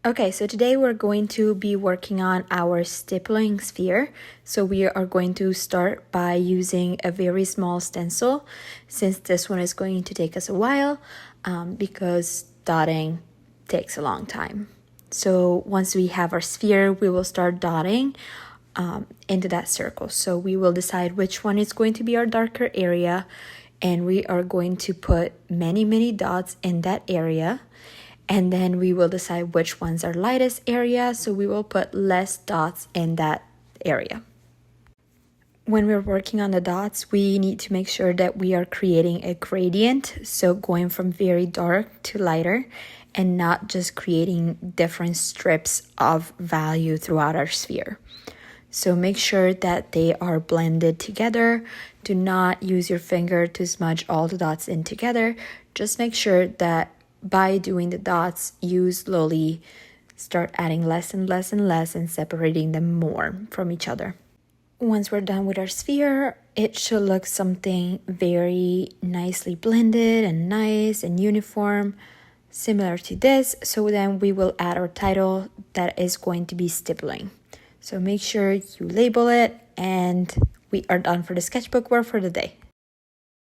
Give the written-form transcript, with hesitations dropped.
Okay, so today we're going to be working on our stippling sphere. So we are going to start by using a very small stencil, since this one is going to take us a while because dotting takes a long time. So once we have our sphere, we will start dotting into that circle. So we will decide which one is going to be our darker area, and we are going to put many dots in that area. And then we will decide which ones are lightest area, so we will put less dots in that area. When we're working on the dots, we need to make sure that we are creating a gradient, so going from very dark to lighter, and not just creating different strips of value throughout our sphere. So make sure that they are blended together. Do not use your finger to smudge all the dots in together. Just make sure that by doing the dots, you slowly start adding less and less and separating them more from each other. Once we're done with our sphere, it should look something very nicely blended and nice and uniform, similar to this. So then we will add our title that is going to be stippling. So make sure you label it, and we are done for the sketchbook work for the day.